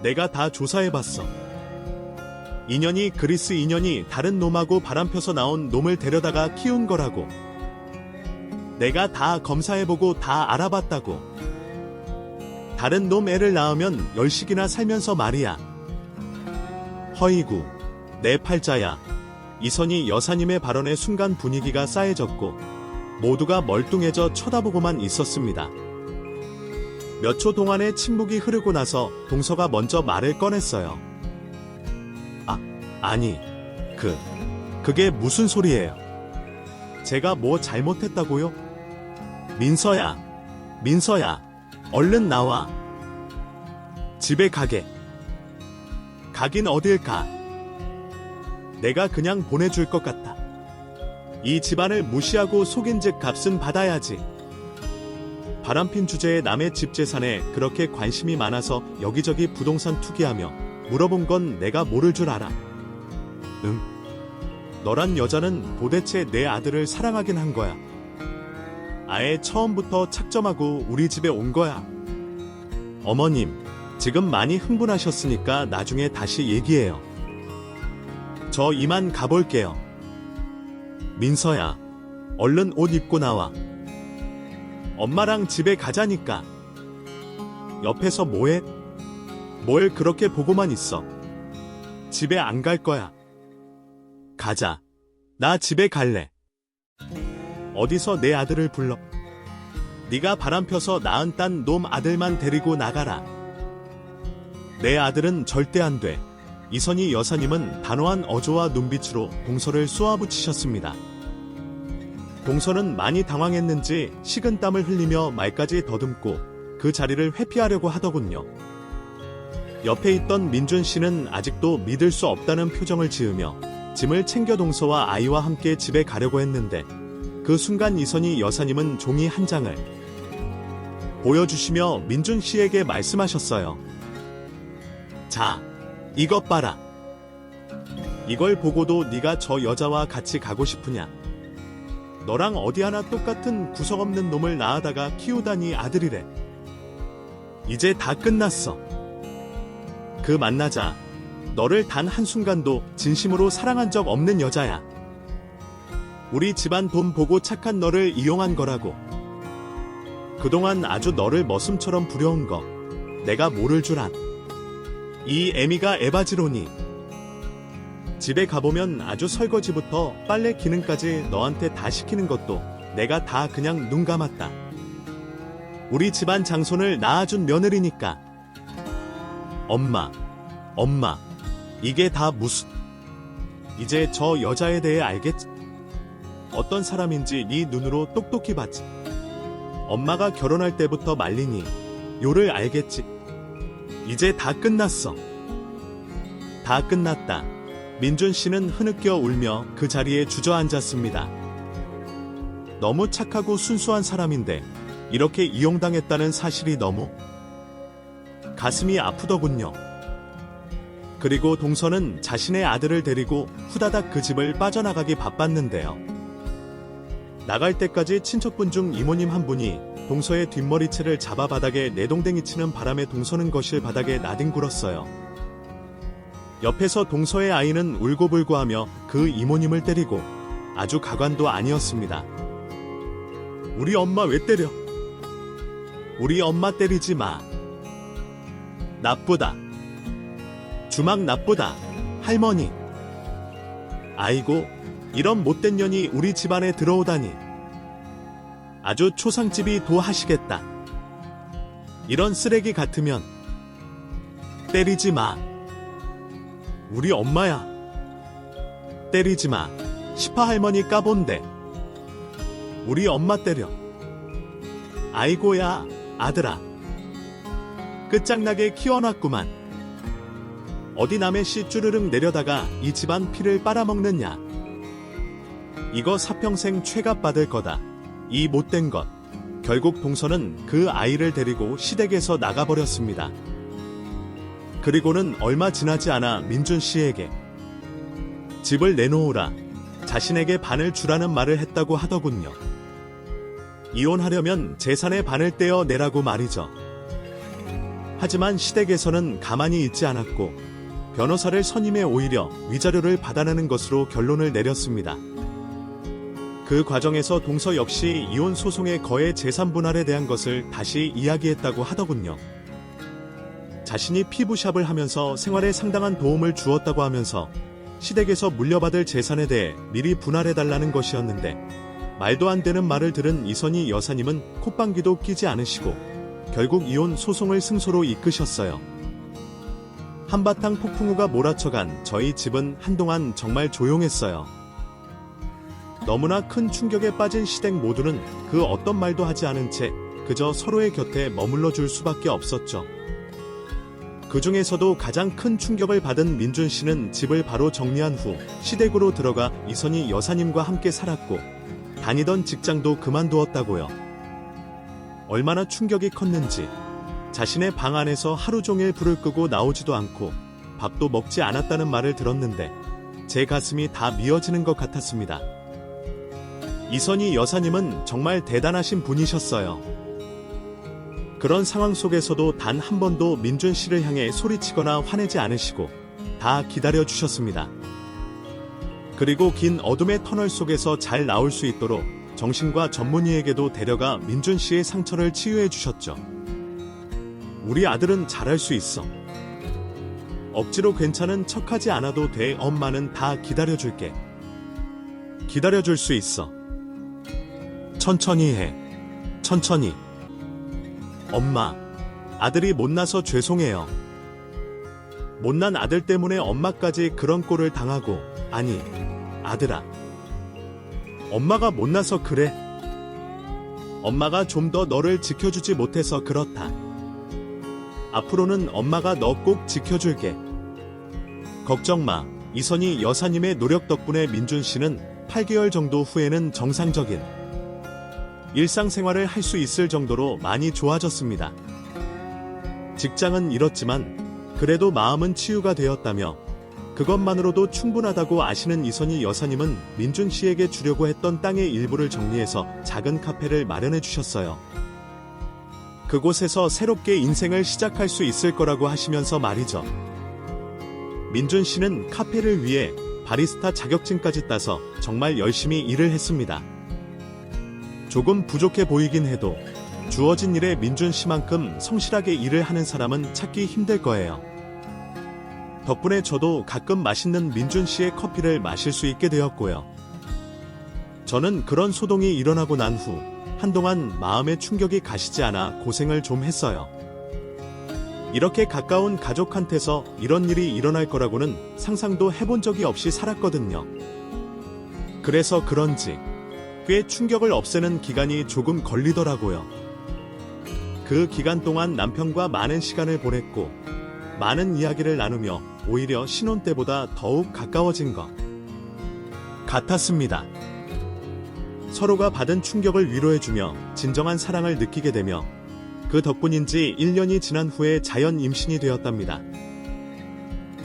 내가 다 조사해봤어. 인연이 그리스 인연이 다른 놈하고 바람펴서 나온 놈을 데려다가 키운 거라고. 내가 다 검사해보고 다 알아봤다고. 다른 놈 애를 낳으면 10씩이나 살면서 말이야. 허이구, 내 팔자야. 이선희 여사님의 발언에 순간 분위기가 싸해졌고 모두가 멀뚱해져 쳐다보고만 있었습니다. 몇 초 동안의 침묵이 흐르고 나서 동서가 먼저 말을 꺼냈어요. 아니, 그게 무슨 소리예요? 제가 뭐 잘못했다고요? 민서야, 얼른 나와. 집에 가게. 가긴 어딜 가. 내가 그냥 보내줄 것 같아. 이 집안을 무시하고 속인즉 값은 받아야지. 바람핀 주제에 남의 집 재산에 그렇게 관심이 많아서 여기저기 부동산 투기하며 물어본 건 내가 모를 줄 알아. 응. 너란 여자는 도대체 내 아들을 사랑하긴 한 거야. 아예 처음부터 착점하고 우리 집에 온 거야. 어머님, 지금 많이 흥분하셨으니까 나중에 다시 얘기해요. 저 이만 가볼게요. 민서야, 얼른 옷 입고 나와. 엄마랑 집에 가자니까. 옆에서 뭐해? 뭘 그렇게 보고만 있어. 집에 안 갈 거야. 가자. 나 집에 갈래. 어디서 내 아들을 불러? 네가 바람펴서 낳은 딴 놈 아들만 데리고 나가라. 내 아들은 절대 안 돼. 이선희 여사님은 단호한 어조와 눈빛으로 동서를 쏘아붙이셨습니다. 동서는 많이 당황했는지 식은땀을 흘리며 말까지 더듬고 그 자리를 회피하려고 하더군요. 옆에 있던 민준 씨는 아직도 믿을 수 없다는 표정을 지으며 짐을 챙겨 동서와 아이와 함께 집에 가려고 했는데 그 순간 이선희 여사님은 종이 한 장을 보여주시며 민준 씨에게 말씀하셨어요. 자, 이것 봐라. 이걸 보고도 네가 저 여자와 같이 가고 싶으냐? 너랑 어디 하나 똑같은 구석 없는 놈을 낳아다가 키우다니 아들이래. 이제 다 끝났어. 그 만나자. 너를 단 한순간도 진심으로 사랑한 적 없는 여자야. 우리 집안 돈 보고 착한 너를 이용한 거라고. 그동안 아주 너를 머슴처럼 부려온 거 내가 모를 줄 안. 이 애미가 에바지로니. 집에 가보면 아주 설거지부터 빨래 기능까지 너한테 다 시키는 것도 내가 다 그냥 눈 감았다. 우리 집안 장손을 낳아준 며느리니까. 엄마, 이게 다 무슨... 이제 저 여자에 대해 알겠지? 어떤 사람인지 네 눈으로 똑똑히 봤지. 엄마가 결혼할 때부터 말리니 요를 알겠지. 이제 다 끝났어. 다 끝났다. 민준 씨는 흐느껴 울며 그 자리에 주저앉았습니다. 너무 착하고 순수한 사람인데 이렇게 이용당했다는 사실이 너무 가슴이 아프더군요. 그리고 동서는 자신의 아들을 데리고 후다닥 그 집을 빠져나가기 바빴는데요. 나갈 때까지 친척분 중 이모님 한 분이 동서의 뒷머리채를 잡아 바닥에 내동댕이 치는 바람에 동서는 거실 바닥에 나뒹굴었어요. 옆에서 동서의 아이는 울고불고하며 그 이모님을 때리고 아주 가관도 아니었습니다. 우리 엄마 왜 때려? 우리 엄마 때리지 마. 나쁘다. 주막 나쁘다. 할머니. 아이고, 이런 못된 년이 우리 집안에 들어오다니. 아주 초상집이 도하시겠다. 이런 쓰레기 같으면 때리지 마. 우리 엄마야. 때리지 마. 시파 할머니 까본데. 우리 엄마 때려. 아이고야, 아들아. 끝장나게 키워놨구만. 어디 남의 씨 쭈르륵 내려다가 이 집안 피를 빨아먹느냐. 이거 사평생 죄값 받을 거다. 이 못된 것. 결국 동서는 그 아이를 데리고 시댁에서 나가버렸습니다. 그리고는 얼마 지나지 않아 민준 씨에게 집을 내놓으라, 자신에게 반을 주라는 말을 했다고 하더군요. 이혼하려면 재산의 반을 떼어 내라고 말이죠. 하지만 시댁에서는 가만히 있지 않았고 변호사를 선임해 오히려 위자료를 받아내는 것으로 결론을 내렸습니다. 그 과정에서 동서 역시 이혼 소송의 거액 재산 분할에 대한 것을 다시 이야기했다고 하더군요. 자신이 피부샵을 하면서 생활에 상당한 도움을 주었다고 하면서 시댁에서 물려받을 재산에 대해 미리 분할해달라는 것이었는데 말도 안 되는 말을 들은 이선희 여사님은 콧방귀도 끼지 않으시고 결국 이혼 소송을 승소로 이끄셨어요. 한바탕 폭풍우가 몰아쳐간 저희 집은 한동안 정말 조용했어요. 너무나 큰 충격에 빠진 시댁 모두는 그 어떤 말도 하지 않은 채 그저 서로의 곁에 머물러 줄 수밖에 없었죠. 그 중에서도 가장 큰 충격을 받은 민준 씨는 집을 바로 정리한 후 시댁으로 들어가 이선희 여사님과 함께 살았고 다니던 직장도 그만두었다고요. 얼마나 충격이 컸는지 자신의 방 안에서 하루 종일 불을 끄고 나오지도 않고 밥도 먹지 않았다는 말을 들었는데 제 가슴이 다 미어지는 것 같았습니다. 이선희 여사님은 정말 대단하신 분이셨어요. 그런 상황 속에서도 단 한 번도 민준 씨를 향해 소리치거나 화내지 않으시고 다 기다려주셨습니다. 그리고 긴 어둠의 터널 속에서 잘 나올 수 있도록 정신과 전문의에게도 데려가 민준 씨의 상처를 치유해 주셨죠. 우리 아들은 잘할 수 있어. 억지로 괜찮은 척하지 않아도 돼. 엄마는 다 기다려줄게. 기다려줄 수 있어. 천천히 해. 천천히. 엄마, 아들이 못나서 죄송해요. 못난 아들 때문에 엄마까지 그런 꼴을 당하고, 아니, 아들아. 엄마가 못나서 그래. 엄마가 좀 더 너를 지켜주지 못해서 그렇다. 앞으로는 엄마가 너 꼭 지켜줄게. 걱정 마. 이선희 여사님의 노력 덕분에 민준 씨는 8개월 정도 후에는 정상적인 일상생활을 할 수 있을 정도로 많이 좋아졌습니다. 직장은 잃었지만 그래도 마음은 치유가 되었다며 그것만으로도 충분하다고 아시는 이선희 여사님은 민준 씨에게 주려고 했던 땅의 일부를 정리해서 작은 카페를 마련해 주셨어요. 그곳에서 새롭게 인생을 시작할 수 있을 거라고 하시면서 말이죠. 민준 씨는 카페를 위해 바리스타 자격증까지 따서 정말 열심히 일을 했습니다. 조금 부족해 보이긴 해도 주어진 일에 민준 씨만큼 성실하게 일을 하는 사람은 찾기 힘들 거예요. 덕분에 저도 가끔 맛있는 민준 씨의 커피를 마실 수 있게 되었고요. 저는 그런 소동이 일어나고 난 후 한동안 마음의 충격이 가시지 않아 고생을 좀 했어요. 이렇게 가까운 가족한테서 이런 일이 일어날 거라고는 상상도 해본 적이 없이 살았거든요. 그래서 그런지 꽤 충격을 없애는 기간이 조금 걸리더라고요. 그 기간 동안 남편과 많은 시간을 보냈고 많은 이야기를 나누며 오히려 신혼 때보다 더욱 가까워진 것 같았습니다. 서로가 받은 충격을 위로해주며 진정한 사랑을 느끼게 되며 그 덕분인지 1년이 지난 후에 자연 임신이 되었답니다.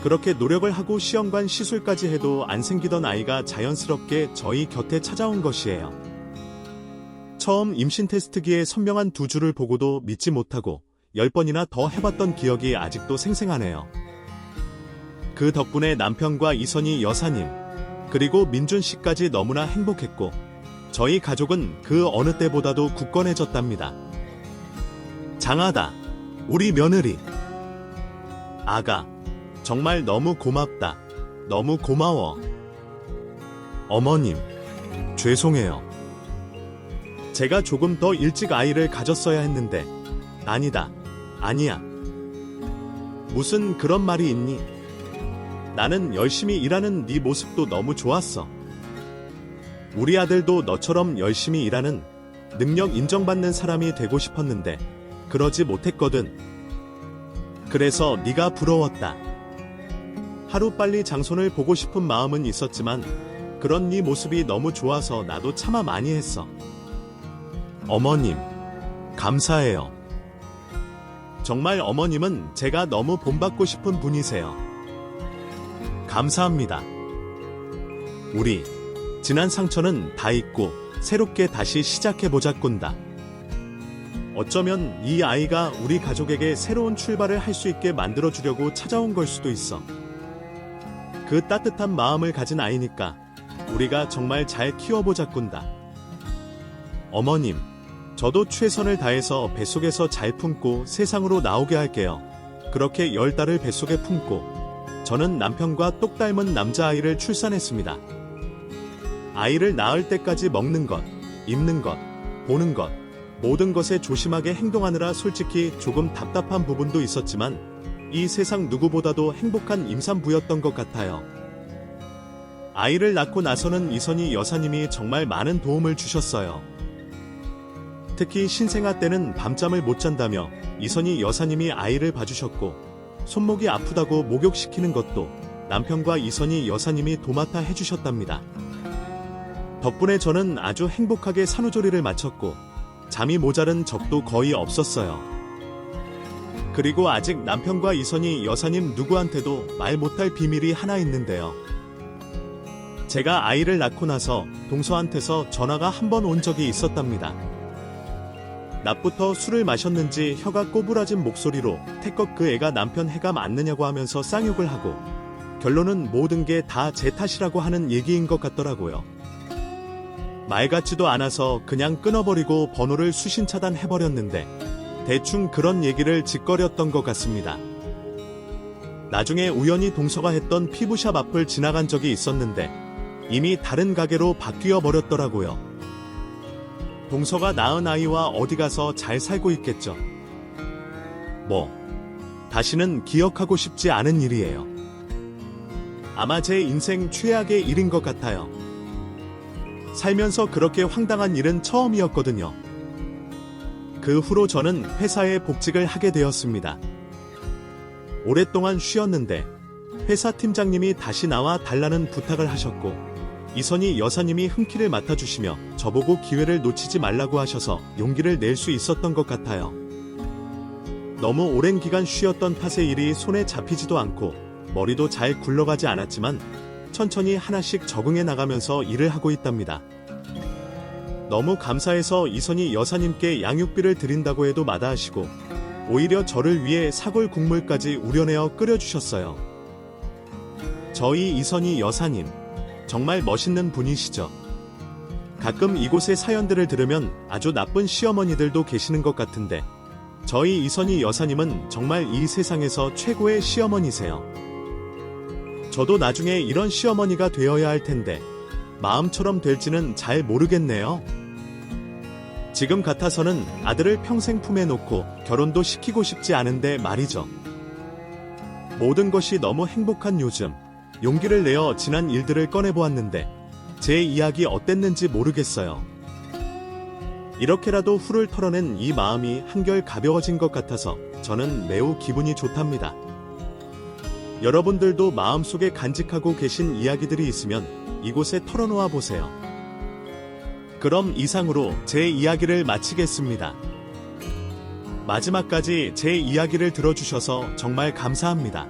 그렇게 노력을 하고 시험관 시술까지 해도 안 생기던 아이가 자연스럽게 저희 곁에 찾아온 것이에요. 처음 임신 테스트기에 선명한 두 줄을 보고도 믿지 못하고 10번이나 더 해봤던 기억이 아직도 생생하네요. 그 덕분에 남편과 이선희 여사님, 그리고 민준 씨까지 너무나 행복했고 저희 가족은 그 어느 때보다도 굳건해졌답니다. 장하다, 우리 며느리. 아가, 정말 너무 고맙다. 너무 고마워. 어머님, 죄송해요. 제가 조금 더 일찍 아이를 가졌어야 했는데, 아니다, 아니야. 무슨 그런 말이 있니? 나는 열심히 일하는 네 모습도 너무 좋았어. 우리 아들도 너처럼 열심히 일하는 능력 인정받는 사람이 되고 싶었는데 그러지 못했거든. 그래서 네가 부러웠다. 하루빨리 장손을 보고 싶은 마음은 있었지만 그런 네 모습이 너무 좋아서 나도 참아 많이 했어. 어머님, 감사해요. 정말 어머님은 제가 너무 본받고 싶은 분이세요. 감사합니다. 우리 지난 상처는 다 잊고 새롭게 다시 시작해보자 꾼다. 어쩌면 이 아이가 우리 가족에게 새로운 출발을 할 수 있게 만들어주려고 찾아온 걸 수도 있어. 그 따뜻한 마음을 가진 아이니까 우리가 정말 잘 키워보자 꾼다. 어머님, 저도 최선을 다해서 뱃속에서 잘 품고 세상으로 나오게 할게요. 그렇게 10달을 뱃속에 품고 저는 남편과 똑 닮은 남자아이를 출산했습니다. 아이를 낳을 때까지 먹는 것, 입는 것, 보는 것, 모든 것에 조심하게 행동하느라 솔직히 조금 답답한 부분도 있었지만 이 세상 누구보다도 행복한 임산부였던 것 같아요. 아이를 낳고 나서는 이선희 여사님이 정말 많은 도움을 주셨어요. 특히 신생아 때는 밤잠을 못 잔다며 이선희 여사님이 아이를 봐주셨고 손목이 아프다고 목욕시키는 것도 남편과 이선희 여사님이 도맡아 해주셨답니다. 덕분에 저는 아주 행복하게 산후조리를 마쳤고 잠이 모자른 적도 거의 없었어요. 그리고 아직 남편과 이선희 여사님 누구한테도 말 못할 비밀이 하나 있는데요. 제가 아이를 낳고 나서 동서한테서 전화가 한 번 온 적이 있었답니다. 낮부터 술을 마셨는지 혀가 꼬부라진 목소리로 태껏 그 애가 남편 해가 맞느냐고 하면서 쌍욕을 하고 결론은 모든 게 다 제 탓이라고 하는 얘기인 것 같더라고요. 말 같지도 않아서 그냥 끊어버리고 번호를 수신 차단해버렸는데 대충 그런 얘기를 짓거렸던 것 같습니다. 나중에 우연히 동서가 했던 피부샵 앞을 지나간 적이 있었는데 이미 다른 가게로 바뀌어 버렸더라고요. 동서가 낳은 아이와 어디 가서 잘 살고 있겠죠. 다시는 기억하고 싶지 않은 일이에요. 아마 제 인생 최악의 일인 것 같아요. 살면서 그렇게 황당한 일은 처음이었거든요. 그 후로 저는 회사에 복직을 하게 되었습니다. 오랫동안 쉬었는데 회사 팀장님이 다시 나와 달라는 부탁을 하셨고 이선희 여사님이 흔쾌히 맡아주시며 저보고 기회를 놓치지 말라고 하셔서 용기를 낼 수 있었던 것 같아요. 너무 오랜 기간 쉬었던 탓에 일이 손에 잡히지도 않고 머리도 잘 굴러가지 않았지만 천천히 하나씩 적응해 나가면서 일을 하고 있답니다. 너무 감사해서 이선희 여사님께 양육비를 드린다고 해도 마다하시고 오히려 저를 위해 사골 국물까지 우려내어 끓여주셨어요. 저희 이선희 여사님 정말 멋있는 분이시죠. 가끔 이곳의 사연들을 들으면 아주 나쁜 시어머니들도 계시는 것 같은데 저희 이선희 여사님은 정말 이 세상에서 최고의 시어머니세요. 저도 나중에 이런 시어머니가 되어야 할 텐데 마음처럼 될지는 잘 모르겠네요. 지금 같아서는 아들을 평생 품에 놓고 결혼도 시키고 싶지 않은데 말이죠. 모든 것이 너무 행복한 요즘 용기를 내어 지난 일들을 꺼내보았는데 제 이야기 어땠는지 모르겠어요. 이렇게라도 후를 털어낸 이 마음이 한결 가벼워진 것 같아서 저는 매우 기분이 좋답니다. 여러분들도 마음속에 간직하고 계신 이야기들이 있으면 이곳에 털어놓아 보세요. 그럼 이상으로 제 이야기를 마치겠습니다. 마지막까지 제 이야기를 들어주셔서 정말 감사합니다.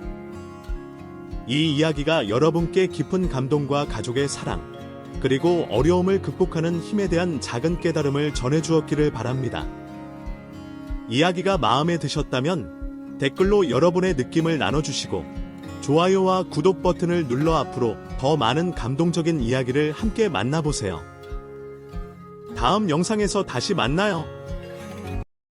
이 이야기가 여러분께 깊은 감동과 가족의 사랑, 그리고 어려움을 극복하는 힘에 대한 작은 깨달음을 전해주었기를 바랍니다. 이야기가 마음에 드셨다면 댓글로 여러분의 느낌을 나눠주시고 좋아요와 구독 버튼을 눌러 앞으로 더 많은 감동적인 이야기를 함께 만나보세요. 다음 영상에서 다시 만나요.